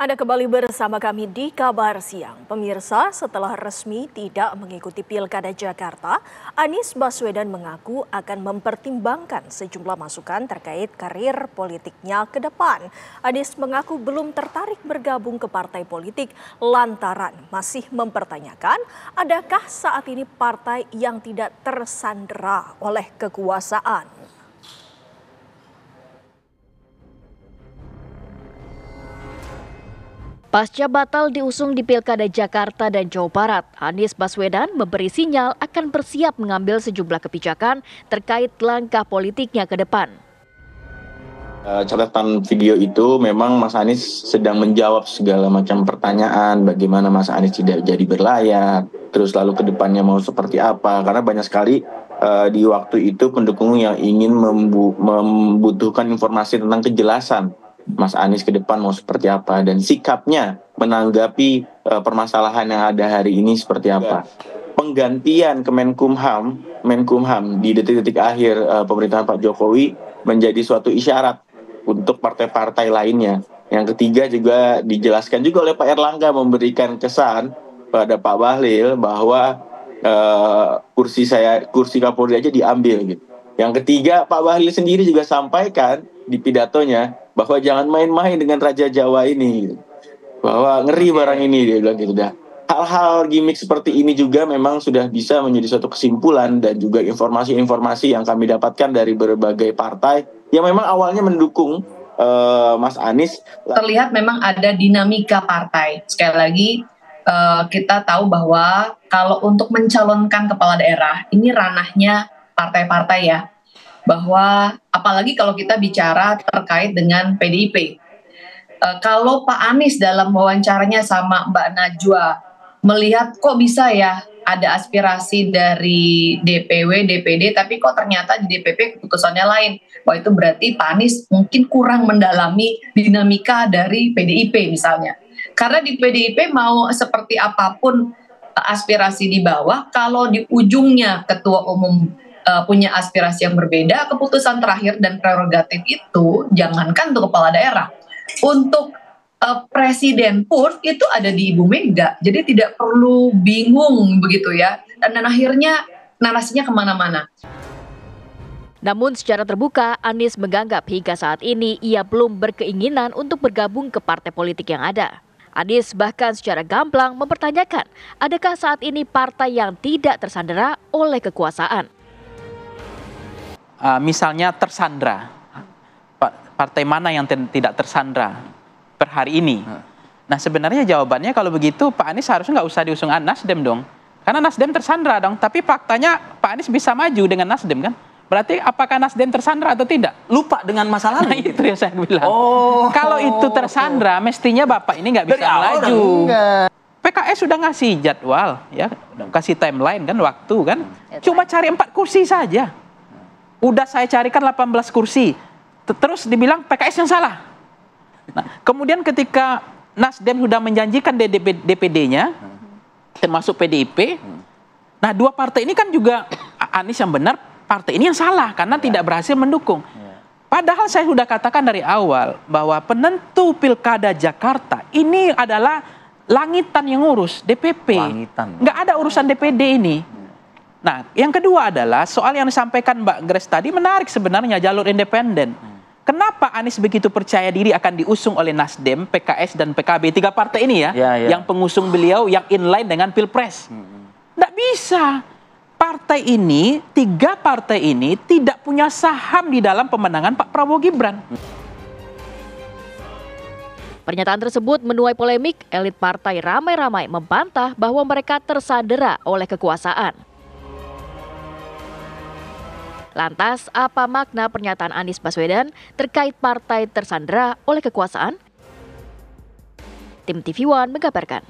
Anda kembali bersama kami di Kabar Siang. Pemirsa, setelah resmi tidak mengikuti Pilkada Jakarta, Anies Baswedan mengaku akan mempertimbangkan sejumlah masukan terkait karir politiknya ke depan. Anies mengaku belum tertarik bergabung ke partai politik lantaran masih mempertanyakan adakah saat ini partai yang tidak tersandera oleh kekuasaan. Pasca batal diusung di Pilkada Jakarta dan Jawa Barat, Anies Baswedan memberi sinyal akan bersiap mengambil sejumlah kebijakan terkait langkah politiknya ke depan. Catatan video itu memang Mas Anies sedang menjawab segala macam pertanyaan, bagaimana Mas Anies tidak jadi berlayar, terus lalu ke depannya mau seperti apa, karena banyak sekali di waktu itu pendukung yang ingin membutuhkan informasi tentang kejelasan Mas Anies ke depan mau seperti apa dan sikapnya menanggapi permasalahan yang ada hari ini seperti apa. Penggantian ke Menkumham di detik-detik akhir pemerintahan Pak Jokowi menjadi suatu isyarat untuk partai-partai lainnya. Yang ketiga juga dijelaskan juga oleh Pak Erlangga memberikan kesan pada Pak Bahlil bahwa kursi Kapolri aja diambil gitu. Yang ketiga Pak Bahlil sendiri juga sampaikan di pidatonya bahwa jangan main-main dengan Raja Jawa ini, bahwa ngeri barang ini, dia bilang gitu dah. Hal-hal gimmick seperti ini juga memang sudah bisa menjadi suatu kesimpulan dan juga informasi-informasi yang kami dapatkan dari berbagai partai yang memang awalnya mendukung Mas Anies. Terlihat memang ada dinamika partai. Sekali lagi kita tahu bahwa kalau untuk mencalonkan kepala daerah ini ranahnya partai-partai ya. Bahwa apalagi kalau kita bicara terkait dengan PDIP. Kalau Pak Anies dalam wawancaranya sama Mbak Najwa melihat kok bisa ya ada aspirasi dari DPW, DPD, tapi kok ternyata di DPP keputusannya lain. Wah, itu berarti Pak Anies mungkin kurang mendalami dinamika dari PDIP misalnya. Karena di PDIP mau seperti apapun aspirasi di bawah, kalau di ujungnya ketua umum punya aspirasi yang berbeda, keputusan terakhir dan prerogatif itu jangankan untuk kepala daerah, untuk presiden pun itu ada di Ibu Mega, jadi tidak perlu bingung begitu ya, dan akhirnya narasinya kemana-mana. Namun secara terbuka, Anies menganggap hingga saat ini ia belum berkeinginan untuk bergabung ke partai politik yang ada. Anies bahkan secara gamblang mempertanyakan, adakah saat ini partai yang tidak tersandera oleh kekuasaan. Misalnya tersandra, partai mana yang tidak tersandra per hari ini? Nah sebenarnya jawabannya kalau begitu Pak Anies harusnya nggak usah diusung Nasdem dong, karena Nasdem tersandra dong. Tapi faktanya Pak Anies bisa maju dengan Nasdem kan? Berarti apakah Nasdem tersandra atau tidak? Lupa dengan masalah nah, itu yang saya bilang. Kalau itu tersandra, mestinya Bapak ini nggak bisa melaju. PKS sudah ngasih jadwal, ya, kasih timeline kan, waktu kan. Cuma cari 4 kursi saja. Udah saya carikan 18 kursi. Terus dibilang PKS yang salah. Nah, kemudian ketika Nasdem sudah menjanjikan DPD-nya, termasuk PDIP, nah 2 partai ini kan juga Anies yang benar, partai ini yang salah karena tidak berhasil mendukung. Padahal saya sudah katakan dari awal bahwa penentu Pilkada Jakarta ini adalah langitan yang ngurus, DPP. Nggak ada urusan DPD ini. Nah, yang kedua adalah soal yang disampaikan Mbak Grace tadi menarik sebenarnya, jalur independen. Kenapa Anies begitu percaya diri akan diusung oleh Nasdem, PKS, dan PKB, 3 partai ini ya, yang pengusung beliau yang inline dengan Pilpres. Nggak bisa. Partai ini, 3 partai ini tidak punya saham di dalam pemenangan Pak Prabowo Gibran. Pernyataan tersebut menuai polemik. Elit partai ramai-ramai membantah bahwa mereka tersandera oleh kekuasaan. Lantas, apa makna pernyataan Anies Baswedan terkait partai tersandera oleh kekuasaan? Tim TV One mengabarkan.